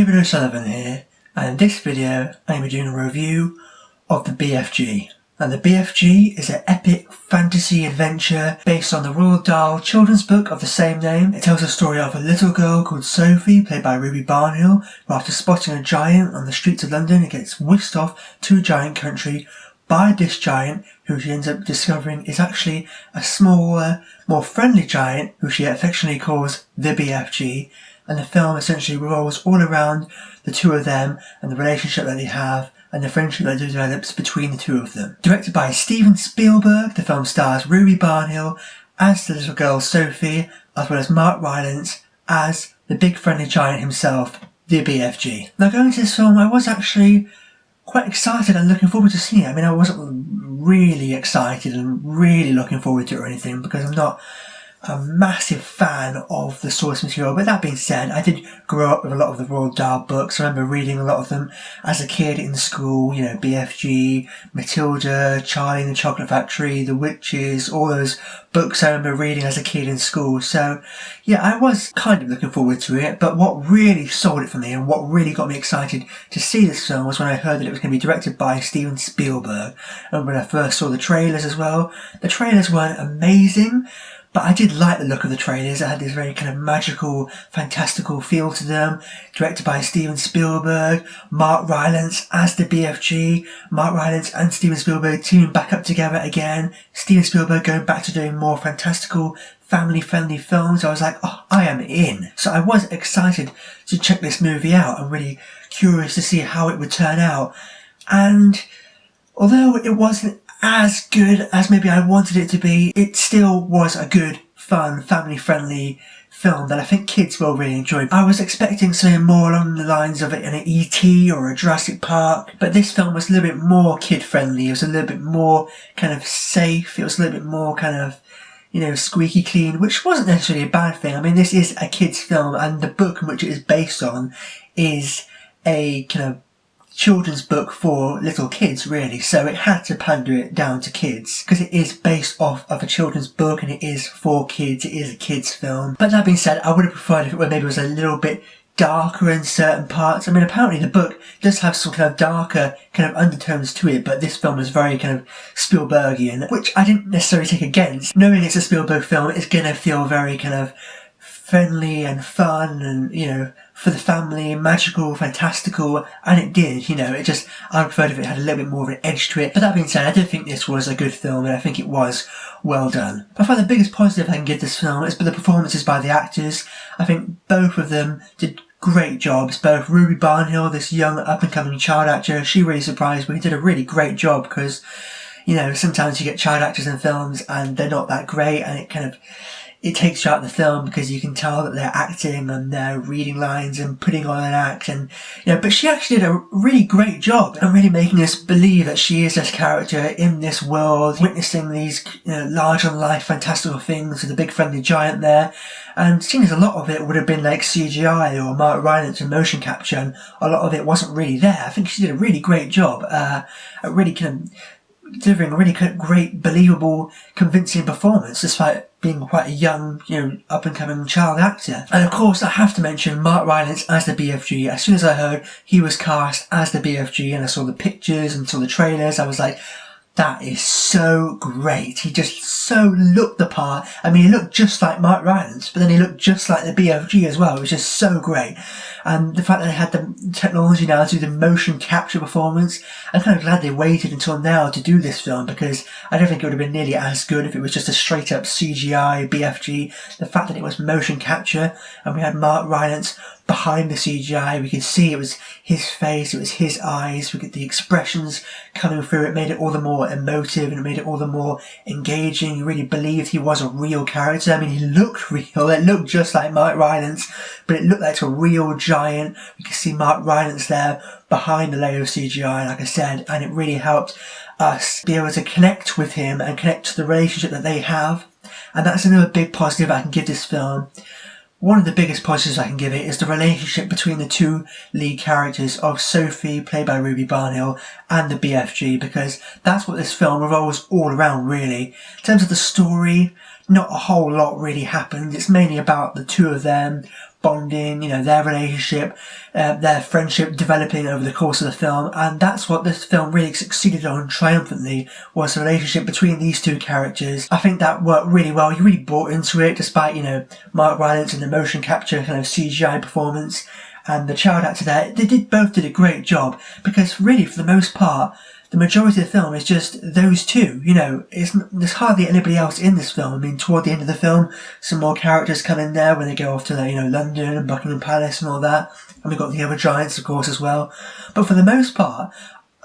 David O'Sullivan here, and in this video I'm going to be doing a review of the BFG. And the BFG is an epic fantasy adventure based on the Roald Dahl children's book of the same name. It tells the story of a little girl called Sophie, played by Ruby Barnhill, who after spotting a giant on the streets of London, it gets whisked off to a giant country by this giant, who she ends up discovering is actually a smaller, more friendly giant, who she affectionately calls the BFG. And the film essentially revolves all around the two of them and the relationship that they have and the friendship that develops between the two of them. Directed by Steven Spielberg, the film stars Ruby Barnhill as the little girl Sophie, as well as Mark Rylance as the big friendly giant himself, the BFG. Now going into this film, I was actually quite excited and looking forward to seeing it. I mean, I wasn't really excited and really looking forward to it or anything because I'm not a massive fan of the source material, but that being said, I did grow up with a lot of the Roald Dahl books. I remember reading a lot of them as a kid in school, you know, BFG, Matilda, Charlie and the Chocolate Factory, The Witches, all those books I remember reading as a kid in school. So yeah, I was kind of looking forward to it, but what really sold it for me and what really got me excited to see this film was when I heard that it was going to be directed by Steven Spielberg. And when I first saw the trailers as well, the trailers weren't amazing, but I did like the look of the trailers. It had this very kind of magical, fantastical feel to them. Directed by Steven Spielberg, Mark Rylance as the BFG, Mark Rylance and Steven Spielberg teaming back up together again. Steven Spielberg going back to doing more fantastical, family-friendly films. I was like, oh, I am in. So I was excited to check this movie out. I'm really curious to see how it would turn out. And although it wasn't as good as maybe I wanted it to be, it still was a good, fun, family-friendly film that I think kids will really enjoy. I was expecting something more along the lines of an E.T. or a Jurassic Park, but this film was a little bit more kid-friendly. It was a little bit more kind of safe. It was a little bit more kind of, you know, squeaky clean, which wasn't necessarily a bad thing. I mean, this is a kid's film, and the book in which it is based on is a kind of children's book for little kids, really, so it had to pander it down to kids because it is based off of a children's book and it is for kids. It is a kids film. But that being said, I would have preferred if it maybe was a little bit darker in certain parts. I mean, apparently the book does have some kind of darker kind of undertones to it, but this film is very kind of Spielbergian, which I didn't necessarily take against. Knowing it's a Spielberg film, it's gonna feel very kind of friendly and fun and, you know, for the family, magical, fantastical, and it did, you know, it just, I preferred if it had a little bit more of an edge to it. But that being said, I did think this was a good film and I think it was well done. I find the biggest positive I can give this film is the performances by the actors. I think both of them did great jobs. Both Ruby Barnhill, this young up-and-coming child actor, she really surprised me. He did a really great job because, you know, sometimes you get child actors in films and they're not that great and it takes you out of the film because you can tell that they're acting and they're reading lines and putting on an act, and you know, but she actually did a really great job and really making us believe that she is this character in this world, witnessing these, you know, larger than life fantastical things with a big friendly giant there. And seeing as a lot of it would have been like CGI or Mark Rylance and motion capture, and a lot of it wasn't really there, I think she did a really great job at really kind of delivering a really great, believable, convincing performance despite being quite a young, you know, up-and-coming child actor. And of course, I have to mention Mark Rylance as the BFG. As soon as I heard he was cast as the BFG and I saw the pictures and saw the trailers, I was like, that is so great. He just so looked the part. I mean, he looked just like Mark Rylance, but then he looked just like the BFG as well. It was just so great. And the fact that they had the technology now to do the motion capture performance, I'm kind of glad they waited until now to do this film because I don't think it would have been nearly as good if it was just a straight up CGI BFG. The fact that it was motion capture and we had Mark Rylance behind the CGI, we could see it was his face, it was his eyes, we get the expressions coming through, it made it all the more emotive and it made it all the more engaging. You really believed he was a real character. I mean, he looked real, it looked just like Mark Rylance, but it looked like a real giant. We could see Mark Rylance there behind the layer of CGI, like I said, and it really helped us be able to connect with him and connect to the relationship that they have. And that's another big positive I can give this film. One of the biggest positives I can give it is the relationship between the two lead characters of Sophie, played by Ruby Barnhill, and the BFG, because that's what this film revolves all around, really. In terms of the story, not a whole lot really happens. It's mainly about the two of them bonding, their relationship, their friendship developing over the course of the film, and that's what this film really succeeded on triumphantly, was the relationship between these two characters. I think that worked really well. You really bought into it, despite, Mark Rylance and the motion capture kind of CGI performance, and the child actor there, they both did a great job, because really, for the most part, the majority of the film is just those two. There's hardly anybody else in this film. I mean, toward the end of the film, some more characters come in there when they go off to, London and Buckingham Palace and all that. And we've got the other giants, of course, as well. But for the most part,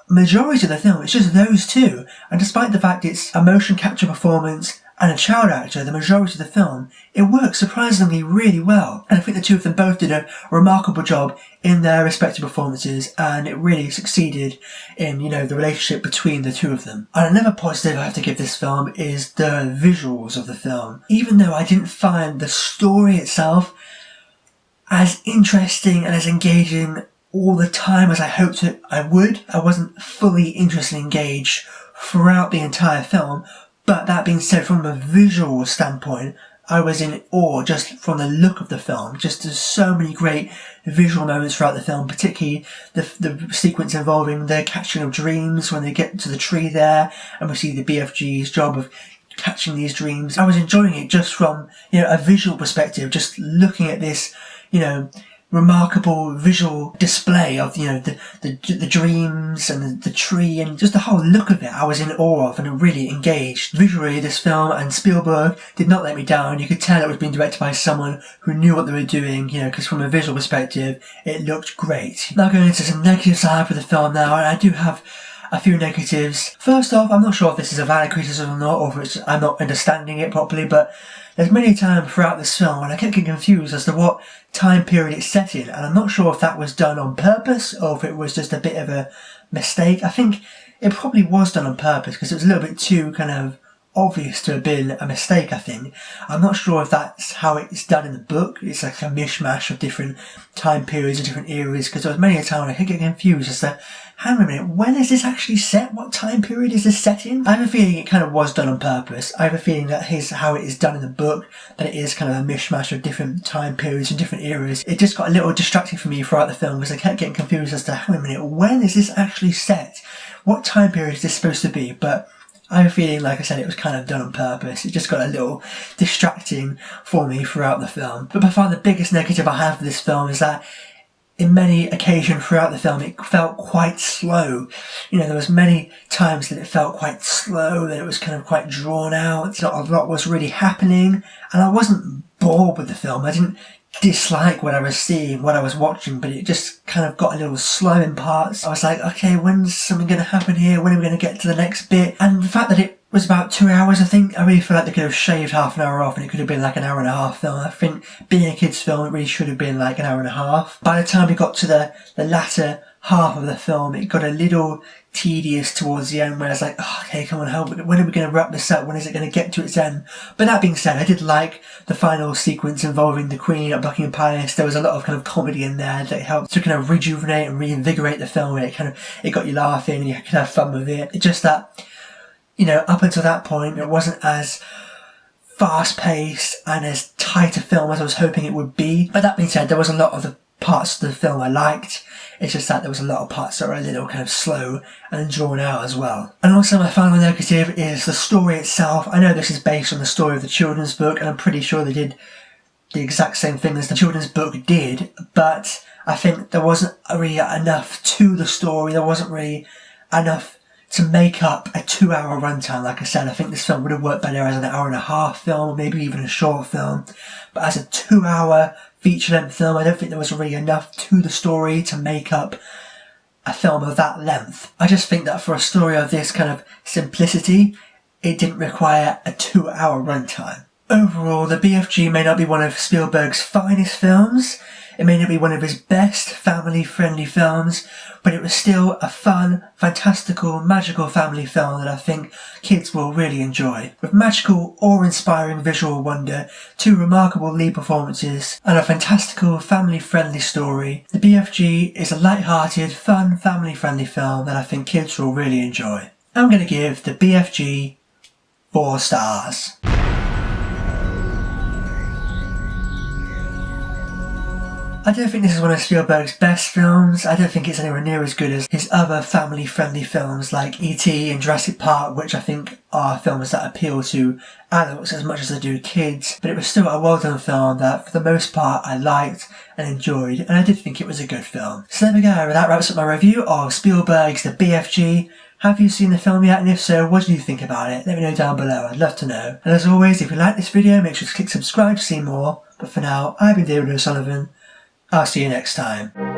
majority of the film, it's just those two. And despite the fact it's a motion capture performance and a child actor, the majority of the film, it works surprisingly really well. And I think the two of them both did a remarkable job in their respective performances, and it really succeeded in, the relationship between the two of them. And another positive I have to give this film is the visuals of the film. Even though I didn't find the story itself as interesting and as engaging all the time as I hoped I would, I wasn't fully interested and engaged throughout the entire film. But that being said, from a visual standpoint, I was in awe just from the look of the film. Just there's so many great visual moments throughout the film, particularly the sequence involving the catching of dreams when they get to the tree there, and we see the BFG's job of catching these dreams. I was enjoying it just from, a visual perspective, just looking at this, remarkable visual display of, the dreams and the tree and just the whole look of it. I was in awe of and really engaged. Visually, this film, and Spielberg did not let me down. You could tell it was being directed by someone who knew what they were doing, because from a visual perspective, it looked great. Now going into some negative side for the film now, and I do have a few negatives. First off, I'm not sure if this is a valid criticism or not, or if I'm not understanding it properly, but there's many times throughout this film when I kept getting confused as to what time period it's set in, and I'm not sure if that was done on purpose or if it was just a bit of a mistake. I think it probably was done on purpose because it was a little bit too kind of obvious to have been a mistake, I think. I'm not sure if that's how it's done in the book. It's like a mishmash of different time periods and different eras, because there was many a time when I kept getting confused as to, hang on a minute, when is this actually set? What time period is this set in? I have a feeling it kind of was done on purpose. I have a feeling that here's how it is done in the book, that it is kind of a mishmash of different time periods and different eras. It just got a little distracting for me throughout the film because I kept getting confused as to, hang on a minute, when is this actually set? What time period is this supposed to be? But I have a feeling, like I said, it was kind of done on purpose. It just got a little distracting for me throughout the film. But by far the biggest negative I have for this film is that in many occasions throughout the film, it felt quite slow. There was many times that it felt quite slow, that it was kind of quite drawn out. Not a lot was really happening, and I wasn't bored with the film. I didn't dislike what I was seeing, what I was watching, but it just kind of got a little slow in parts. I was like, okay, when's something going to happen here? When are we going to get to the next bit? And the fact that it was about 2 hours, I think, I really feel like they could have shaved half an hour off and it could have been like an hour and a half film. I think being a kid's film, it really should have been like an hour and a half. By the time we got to the latter half of the film, it got a little tedious towards the end, where I was like, oh, okay, come on, when are we going to wrap this up? When is it going to get to its end? But that being said, I did like the final sequence involving the Queen at Buckingham Palace. There was a lot of kind of comedy in there that helped to kind of rejuvenate and reinvigorate the film, and it got you laughing and you could have fun with it. It's just that, up until that point, it wasn't as fast-paced and as tight a film as I was hoping it would be. But that being said, there was a lot of the parts of the film I liked. It's just that there was a lot of parts that were a little kind of slow and drawn out as well. And also my final negative is the story itself. I know this is based on the story of the children's book, and I'm pretty sure they did the exact same thing as the children's book did, but I think there wasn't really enough to the story. There wasn't really enough to make up a 2-hour runtime. Like I said, I think this film would have worked better as an hour and a half film, or maybe even a short film. But as a 2-hour feature-length film, I don't think there was really enough to the story to make up a film of that length. I just think that for a story of this kind of simplicity, it didn't require a 2-hour runtime. Overall, the BFG may not be one of Spielberg's finest films. It may not be one of his best family-friendly films, but it was still a fun, fantastical, magical family film that I think kids will really enjoy. With magical, awe-inspiring visual wonder, 2 remarkable lead performances, and a fantastical, family-friendly story, the BFG is a light-hearted, fun, family-friendly film that I think kids will really enjoy. I'm going to give the BFG 4 stars. I don't think this is one of Spielberg's best films. I don't think it's anywhere near as good as his other family-friendly films like E.T. and Jurassic Park, which I think are films that appeal to adults as much as they do kids. But it was still a well-done film that, for the most part, I liked and enjoyed, and I did think it was a good film. So there we go, that wraps up my review of Spielberg's The BFG. Have you seen the film yet, and if so, what do you think about it? Let me know down below, I'd love to know. And as always, if you like this video, make sure to click subscribe to see more. But for now, I've been David O'Sullivan. I'll see you next time.